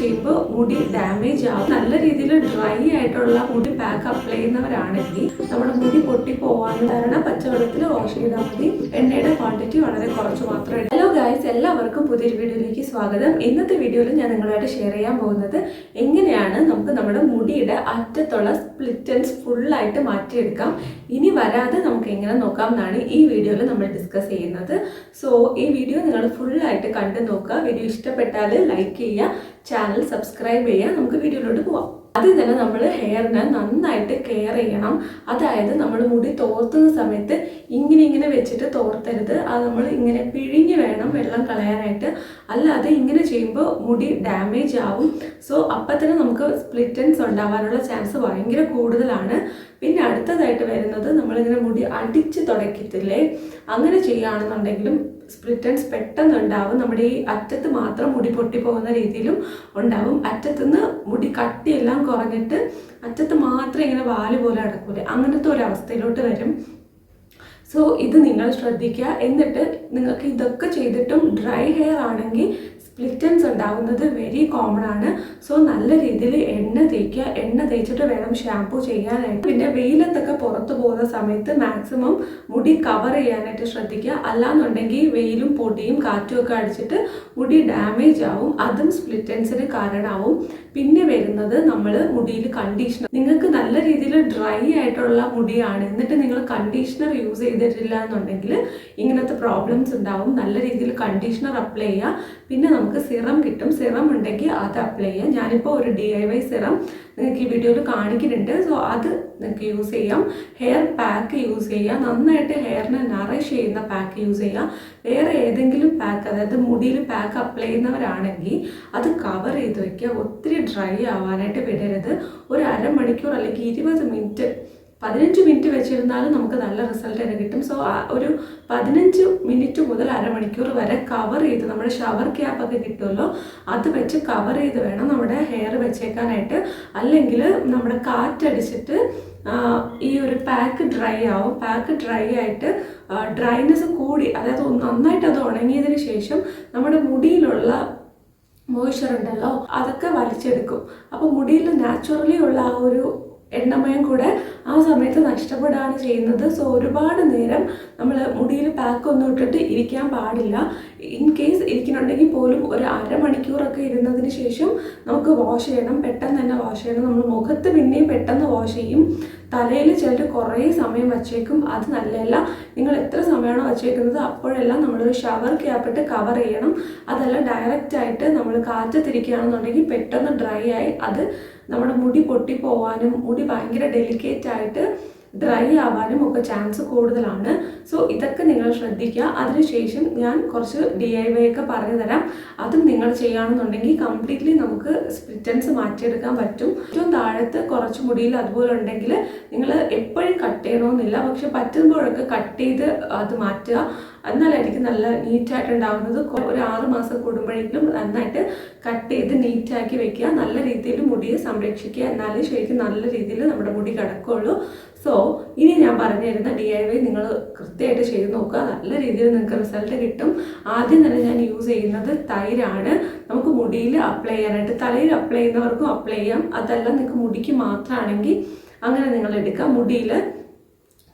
ചെയ്യുമ്പോൾ മുടി ഡാമേജ് ആവും. നല്ല രീതിയിൽ ഡ്രൈ ആയിട്ടുള്ള മുടി പാക്ക് അപ്ലൈ ചെയ്യുന്നവരാണെങ്കിൽ നമ്മുടെ മുടി പൊട്ടിപ്പോവാൻ കാരണം പച്ചവെള്ളത്തിൽ വാഷ് ചെയ്താൽ മതി. എണ്ണയുടെ ക്വാണ്ടിറ്റി വളരെ കുറച്ച് മാത്രമേ. ഹലോ ഗൈസ്, എല്ലാവർക്കും പുതിയൊരു വീഡിയോയിലേക്ക് സ്വാഗതം. ഇന്നത്തെ വീഡിയോയിൽ ഞാൻ നിങ്ങളുമായിട്ട് ഷെയർ ചെയ്യാൻ പോകുന്നത് എങ്ങനെയാണ് നമുക്ക് നമ്മുടെ മുടിയുടെ അറ്റത്തുള്ള സ്പ്ലിറ്റ് എൻഡ്സ് ഫുള്ളായിട്ട് മാറ്റിയെടുക്കാം, ഇനി വരാതെ നമുക്ക് എങ്ങനെ നോക്കാം എന്നാണ് ഈ വീഡിയോയിൽ നമ്മൾ ഡിസ്കസ് ചെയ്യുന്നത്. സോ ഈ വീഡിയോ നിങ്ങൾ ഫുള്ളായിട്ട് കണ്ടു നോക്കുക. വീഡിയോ ഇഷ്ടപ്പെട്ടാൽ ലൈക്ക് ചെയ്യുക, ചാനൽ സബ്സ്ക്രൈബ് ചെയ്യുക. നമുക്ക് വീഡിയോയിലോട്ട് പോവാം. ആദ്യം തന്നെ നമ്മൾ ഹെയറിനെ നന്നായിട്ട് കെയർ ചെയ്യണം. അതായത് നമ്മൾ മുടി തോർത്തുന്ന സമയത്ത് ഇങ്ങനെ വെച്ചിട്ട് തോർത്തരുത്. അത് നമ്മൾ ഇങ്ങനെ പിഴിഞ്ഞ് വേണം വെള്ളം കളയാനായിട്ട്. അല്ലാതെ ഇങ്ങനെ ചെയ്യുമ്പോൾ മുടി ഡാമേജ് ആവും. സോ അപ്പം തന്നെ നമുക്ക് സ്പ്ലിറ്റ് എൻഡ്സ് ഉണ്ടാവാനുള്ള ചാൻസ് ഭയങ്കര കൂടുതലാണ്. പിന്നെ അടുത്തതായിട്ട് വരുന്നത് നമ്മളിങ്ങനെ മുടി അടിച്ച് തുടക്കത്തില്ലേ, അങ്ങനെ ചെയ്യുകയാണെന്നുണ്ടെങ്കിലും സ്പ്ലിറ്റ് എൻഡ്സ് പെട്ടെന്ന് ഉണ്ടാവും. നമ്മുടെ ഈ അറ്റത്ത് മാത്രം മുടി പൊട്ടിപ്പോകുന്ന രീതിയിലും ഉണ്ടാവും. അറ്റത്തുനിന്ന് മുടി കട്ടിയെല്ലാം കുറഞ്ഞിട്ട് അറ്റത്ത് മാത്രം ഇങ്ങനെ വാല് പോലെ അടക്കൂലേ, അങ്ങനത്തെ ഒരു അവസ്ഥയിലോട്ട് വരും. സോ ഇത് നിങ്ങൾ ശ്രദ്ധിക്കുക. എന്നിട്ട് നിങ്ങൾക്ക് ഇതൊക്കെ ചെയ്തിട്ടും ഡ്രൈ ഹെയർ ആണെങ്കിൽ സ്പ്ലിറ്റ് എൻഡ്സ് ഉണ്ടാവുന്നത് വെരി കോമൺ ആണ്. സോ നല്ല രീതിയിൽ എണ്ണ തേക്കുക. എണ്ണ തേച്ചിട്ട് വേണം ഷാംപൂ ചെയ്യാനായിട്ട്. പിന്നെ വെയിലത്തൊക്കെ പുറത്തു പോകുന്ന സമയത്ത് മാക്സിമം മുടി കവർ ചെയ്യാനായിട്ട് ശ്രദ്ധിക്കുക. അല്ലാന്നുണ്ടെങ്കിൽ വെയിലും പൊടിയും കാറ്റും ഒക്കെ അടിച്ചിട്ട് മുടി ഡാമേജ് ആവും. അതും സ്പ്ലിറ്റ് എൻഡ്സിന് കാരണമാവും. പിന്നെ വരുന്നത് നമ്മൾ മുടിയിൽ കണ്ടീഷണർ. നിങ്ങൾക്ക് നല്ല രീതിയിൽ ഡ്രൈ ആയിട്ടുള്ള മുടിയാണ്, എന്നിട്ട് നിങ്ങൾ കണ്ടീഷണർ യൂസ് ചെയ്തിട്ടില്ല എന്നുണ്ടെങ്കിൽ ഇങ്ങനത്തെ പ്രോബ്ലംസ് ഉണ്ടാവും. നല്ല രീതിയിൽ കണ്ടീഷണർ അപ്ലൈ ചെയ്യുക. പിന്നെ നമുക്ക് സിറം കിട്ടും. സിറം ഉണ്ടെങ്കിൽ അത് അപ്ലൈ ചെയ്യാം. ഞാനിപ്പോൾ ഒരു DIY സിറം നിങ്ങൾക്ക് ഈ വീഡിയോയിൽ കാണിക്കുന്നുണ്ട്. സോ അത് നിങ്ങൾക്ക് യൂസ് ചെയ്യാം. ഹെയർ പാക്ക് യൂസ് ചെയ്യുക. നന്നായിട്ട് ഹെയറിനെ നറിഷ് ചെയ്യുന്ന പാക്ക് യൂസ് ചെയ്യുക. വേറെ ഏതെങ്കിലും പാക്ക്, അതായത് മുടിയിൽ പാക്ക് അപ്ലൈ ചെയ്യുന്നവരാണെങ്കിൽ അത് കവർ ചെയ്ത് വയ്ക്കുക. ഒത്തിരി ഡ്രൈ ആവാനായിട്ട് വിടരുത്. ഒരു അരമണിക്കൂർ അല്ലെങ്കിൽ 20 മിനിറ്റ് 15 മിനിറ്റ് വെച്ചിരുന്നാലും നമുക്ക് നല്ല റിസൾട്ട് തന്നെ കിട്ടും. സോ ഒരു 15 മിനിറ്റ് മുതൽ അരമണിക്കൂർ വരെ കവർ ചെയ്ത്, നമ്മുടെ ഷവർ ക്യാപ്പൊക്കെ കിട്ടുമല്ലോ, അത് വെച്ച് കവർ ചെയ്ത് വേണം നമ്മുടെ ഹെയർ വെച്ചേക്കാനായിട്ട്. അല്ലെങ്കിൽ നമ്മുടെ കാറ്റടിച്ചിട്ട് ഈ ഒരു പാക്ക് ഡ്രൈ ആവും. പാക്ക് ഡ്രൈ ആയിട്ട് ഡ്രൈനെസ് കൂടി, അതായത് നന്നായിട്ട് അത് ഉണങ്ങിയതിന് ശേഷം നമ്മുടെ മുടിയിലുള്ള മോയ്സ്ചർ ഉണ്ടല്ലോ അതൊക്കെ വലിച്ചെടുക്കും. അപ്പോൾ മുടിയിൽ നാച്ചുറലി ഉള്ള ആ ഒരു എണ്ണമയം കൂടെ ആ സമയത്ത് നഷ്ടപ്പെടുകയാണ് ചെയ്യുന്നത്. സോ ഒരുപാട് നേരം നമ്മൾ മുടിയിൽ പാക്ക് ഒന്നും ഇട്ടിട്ട് ഇരിക്കാൻ പാടില്ല. ഇൻ കേസ് ഇരിക്കുന്നുണ്ടെങ്കിൽ പോലും ഒരു അരമണിക്കൂറൊക്കെ ഇരുന്നതിന് ശേഷം നമുക്ക് വാഷ് ചെയ്യണം. പെട്ടെന്ന് തന്നെ വാഷ് ചെയ്യണം. നമ്മൾ മുഖത്ത് പിന്നെയും പെട്ടെന്ന് വാഷ് ചെയ്യും. തലയിൽ ചിലർ കുറേ സമയം വച്ചേക്കും. അത് നല്ലതല്ല. നിങ്ങൾ എത്ര സമയമാണോ വച്ചേക്കുന്നത് അപ്പോഴെല്ലാം നമ്മളൊരു ഷവർ ക്യാപ്പിട്ട് കവർ ചെയ്യണം. അതല്ല ഡയറക്റ്റായിട്ട് നമ്മൾ കാറ്റത്തിരിക്കുകയാണെന്നുണ്ടെങ്കിൽ പെട്ടെന്ന് ഡ്രൈ ആയി അത് നമ്മുടെ മുടി പൊട്ടിപ്പോവാനും മുടി ഭയങ്കര ഡെലിക്കേറ്റ് ആയിട്ട് ഡ്രൈ ആവാനും ഒക്കെ ചാൻസ് കൂടുതലാണ്. സോ ഇതൊക്കെ നിങ്ങൾ ശ്രദ്ധിക്കുക. അതിനുശേഷം ഞാൻ കുറച്ച് DIY ഒക്കെ പറഞ്ഞു തരാം. അതും നിങ്ങൾ ചെയ്യുകയാണെന്നുണ്ടെങ്കിൽ കംപ്ലീറ്റ്ലി നമുക്ക് സ്പ്ലിറ്റ് എൻഡ്സ് മാറ്റിയെടുക്കാൻ പറ്റും. ഏറ്റവും താഴത്ത് കുറച്ച് മുടിയിൽ അതുപോലെ ഉണ്ടെങ്കിൽ നിങ്ങൾ എപ്പോഴും കട്ട് ചെയ്യണമെന്നില്ല, പക്ഷെ പറ്റുമ്പോഴൊക്കെ കട്ട് ചെയ്ത് അത് മാറ്റുക. എന്നാലായിരിക്കും നല്ല നീറ്റായിട്ടുണ്ടാവുന്നത്. ഒരു 6 മാസം കൂടുമ്പോഴെങ്കിലും നന്നായിട്ട് കട്ട് ചെയ്ത് നീറ്റാക്കി വെക്കുക. നല്ല രീതിയിൽ മുടിയെ സംരക്ഷിക്കുക. എന്നാലേ ശരിക്കും നല്ല രീതിയിൽ നമ്മുടെ മുടി കിടക്കുകയുള്ളൂ. സോ ഇനി ഞാൻ പറഞ്ഞു തരുന്ന DIY നിങ്ങൾ കൃത്യമായിട്ട് ചെയ്ത് നോക്കുക. നല്ല രീതിയിൽ നിങ്ങൾക്ക് റിസൾട്ട് കിട്ടും. ആദ്യം തന്നെ ഞാൻ യൂസ് ചെയ്യുന്നത് തൈരാണ്. നമുക്ക് മുടിയിൽ അപ്ലൈ ചെയ്യാനായിട്ട്. തലയിൽ അപ്ലൈ ചെയ്യുന്നവർക്കും അപ്ലൈ ചെയ്യാം. അതല്ല നിങ്ങൾക്ക് മുടിക്ക് മാത്രമാണെങ്കിൽ അങ്ങനെ നിങ്ങൾ എടുക്കുക. മുടിയിൽ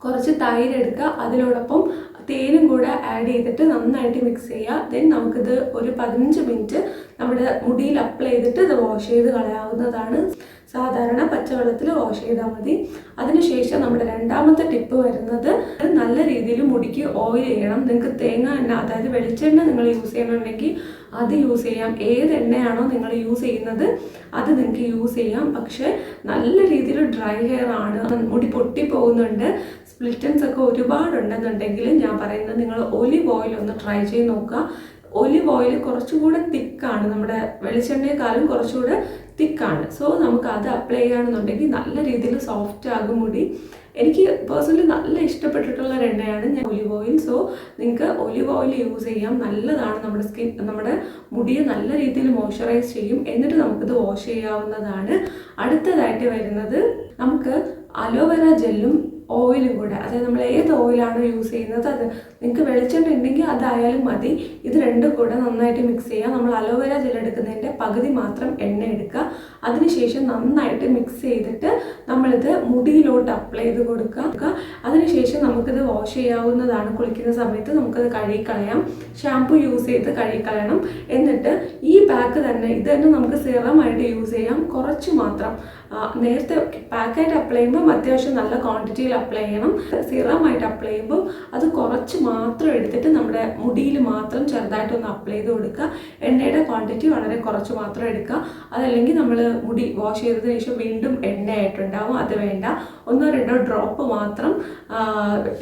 കുറച്ച് തൈര് എടുക്കുക. അതിനോടൊപ്പം തേനും കൂടെ ആഡ് ചെയ്തിട്ട് നന്നായിട്ട് മിക്സ് ചെയ്യുക. ദെൻ നമുക്കിത് ഒരു 15 മിനിറ്റ് നമ്മുടെ മുടിയിൽ അപ്ലൈ ചെയ്തിട്ട് ഇത് വാഷ് ചെയ്ത് കളയാവുന്നതാണ്. സാധാരണ പച്ചവെള്ളത്തിൽ വാഷ് ചെയ്താൽ മതി. അതിനുശേഷം നമ്മുടെ രണ്ടാമത്തെ ടിപ്പ് വരുന്നത് നല്ല രീതിയിൽ മുടിക്ക് ഓയിൽ ചെയ്യണം. നിങ്ങൾക്ക് തേങ്ങ എണ്ണ, അതായത് വെളിച്ചെണ്ണ നിങ്ങൾ യൂസ് ചെയ്യണമെങ്കിൽ അത് യൂസ് ചെയ്യാം. ഏത് എണ്ണയാണോ നിങ്ങൾ യൂസ് ചെയ്യുന്നത് അത് നിങ്ങൾക്ക് യൂസ് ചെയ്യാം. പക്ഷേ നല്ല രീതിയിൽ ഡ്രൈ ഹെയർ ആണ്, മുടി പൊട്ടിപ്പോകുന്നുണ്ട്, സ്പ്ലിറ്റ് എൻഡ്സ് ഒക്കെ ഒരുപാടുണ്ടെന്നുണ്ടെങ്കിൽ ഞാൻ പറയുന്നത് നിങ്ങൾ ഒലിവ് ഓയിൽ ഒന്ന് ട്രൈ ചെയ്ത് നോക്കുക. ഒലിവ് ഓയിൽ കുറച്ചുകൂടെ തിക്കാണ്, നമ്മുടെ വെളിച്ചെണ്ണയെക്കാളും കുറച്ചുകൂടെ തിക്കാണ്. സോ നമുക്ക് അത് അപ്ലൈ ചെയ്യുകയാണെന്നുണ്ടെങ്കിൽ നല്ല രീതിയിൽ സോഫ്റ്റ് ആകും മുടി. എനിക്ക് പേഴ്സണലി നല്ല ഇഷ്ടപ്പെട്ടിട്ടുള്ള ഒരു എണ്ണയാണ് ഞാൻ ഒലിവ് ഓയിൽ. സോ നിങ്ങൾക്ക് ഒലിവ് ഓയിൽ യൂസ് ചെയ്യാം. നല്ലതാണ്. നമ്മുടെ മുടിയെ നല്ല രീതിയിൽ മോയ്സ്ചറൈസ് ചെയ്യും. എന്നിട്ട് നമുക്കിത് വാഷ് ചെയ്യാവുന്നതാണ്. അടുത്തതായിട്ട് വരുന്നത് നമുക്ക് അലോവേര ജെല്ലും ഓയിലും കൂടെ, അതായത് നമ്മൾ ഏത് ഓയിലാണോ യൂസ് ചെയ്യുന്നത് അത്, നിങ്ങൾക്ക് വെളിച്ചെണ്ണ ഉണ്ടെങ്കിൽ അതായാലും മതി. ഇത് രണ്ടും കൂടെ നന്നായിട്ട് മിക്സ് ചെയ്യുക. നമ്മൾ അലോവേര ജെൽ എടുക്കുന്നതിൻ്റെ പകുതി മാത്രം എണ്ണ എടുക്കുക. അതിനുശേഷം നന്നായിട്ട് മിക്സ് ചെയ്തിട്ട് നമ്മളിത് മുടിയിലോട്ട് അപ്ലൈ ചെയ്ത് കൊടുക്കുക. അതിനുശേഷം നമുക്കിത് വാഷ് ചെയ്യാവുന്നതാണ്. കുളിക്കുന്ന സമയത്ത് നമുക്കത് കഴുകിക്കളയാം. ഷാമ്പു യൂസ് ചെയ്ത് കഴുകിക്കളയണം. എന്നിട്ട് ഈ പാക്ക് തന്നെ ഇത് തന്നെ നമുക്ക് സിറമായിട്ട് യൂസ് ചെയ്യാം. കുറച്ച് മാത്രം നേരത്തെ പാക്കായിട്ട് അപ്ലൈ ചെയ്യുമ്പോൾ അത്യാവശ്യം നല്ല ക്വാണ്ടിറ്റിയിൽ അപ്ലൈ ചെയ്യണം. സിറമായിട്ട് അപ്ലൈ ചെയ്യുമ്പോൾ അത് കുറച്ച് മാത്രം എടുത്തിട്ട് നമ്മുടെ മുടിയിൽ മാത്രം ചെറുതായിട്ടൊന്ന് അപ്ലൈ ചെയ്ത് കൊടുക്കുക. എണ്ണയുടെ ക്വാണ്ടിറ്റി വളരെ കുറച്ച് മാത്രം എടുക്കുക. അതല്ലെങ്കിൽ നമ്മൾ മുടി വാഷ് ചെയ്തതിന് ശേഷം വീണ്ടും എണ്ണയായിട്ടുണ്ടാവും, അത് വേണ്ട. 1-2 ഡ്രോപ്പ് മാത്രം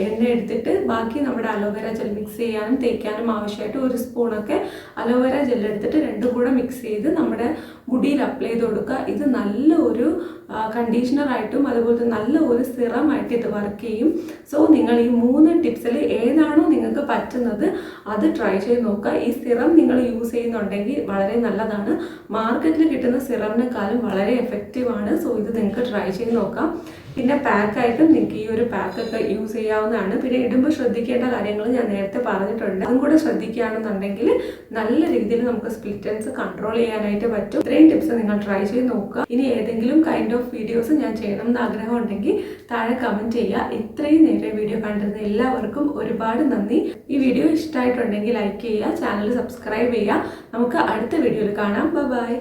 എണ്ണ എടുത്തിട്ട് ബാക്കി നമ്മുടെ അലോവേര ജെൽ മിക്സ് ചെയ്യാനും തേക്കാനും ആവശ്യമായിട്ട് 1 സ്പൂണൊക്കെ അലോവേര ജെൽ എടുത്തിട്ട് രണ്ടും കൂടെ മിക്സ് ചെയ്ത് നമ്മുടെ മുടിയിൽ അപ്ലൈ ചെയ്ത് കൊടുക്കുക. ഇത് നല്ല ഒരു കണ്ടീഷണറായിട്ടും അതുപോലെ നല്ല ഒരു സിറമായിട്ട് ഇത് വർക്ക് ചെയ്യും. സോ നിങ്ങൾ ഈ 3 ടിപ്സിൽ ഏതാണോ നിങ്ങൾക്ക് പറ്റുന്നത് അത് ട്രൈ ചെയ്ത് നോക്കുക. ഈ സിറം നിങ്ങൾ യൂസ് ചെയ്യുന്നുണ്ടെങ്കിൽ വളരെ നല്ലതാണ്. മാർക്കറ്റിൽ കിട്ടുന്ന സിറമിനെക്കാളും വളരെ എഫക്റ്റീവാണ്. സോ ഇത് നിങ്ങൾക്ക് ട്രൈ ചെയ്ത് നോക്കാം. പിന്നെ പാക്കായിട്ടും നിങ്ങൾക്ക് ഈ ഒരു പാക്കൊക്കെ യൂസ് ചെയ്യാവുന്നതാണ്. പിന്നെ ഇടുമ്പോൾ ശ്രദ്ധിക്കേണ്ട കാര്യങ്ങൾ ഞാൻ നേരത്തെ പറഞ്ഞിട്ടുണ്ട്. അതും കൂടെ ശ്രദ്ധിക്കുകയാണെന്നുണ്ടെങ്കിൽ നല്ല രീതിയിൽ നമുക്ക് സ്പ്ലിറ്റ് എൻഡ്സ് കൺട്രോൾ ചെയ്യാനായിട്ട് പറ്റും. ഇത്രയും ടിപ്സ് നിങ്ങൾ ട്രൈ ചെയ്ത് നോക്കുക. ഇനി ഏതെങ്കിലും കൈൻഡ് ഓഫ് വീഡിയോസ് ഞാൻ ചെയ്യണം എന്ന് ആഗ്രഹം ഉണ്ടെങ്കിൽ താഴെ കമൻറ്റ് ചെയ്യുക. ഇത്രയും നേരം വീഡിയോ കണ്ടിരുന്ന എല്ലാവർക്കും ഒരുപാട് നന്ദി. ഈ വീഡിയോ ഇഷ്ടമായിട്ടുണ്ടെങ്കിൽ ലൈക്ക് ചെയ്യുക, ചാനൽ സബ്സ്ക്രൈബ് ചെയ്യുക. നമുക്ക് അടുത്ത വീഡിയോയിൽ കാണാം. ബൈ.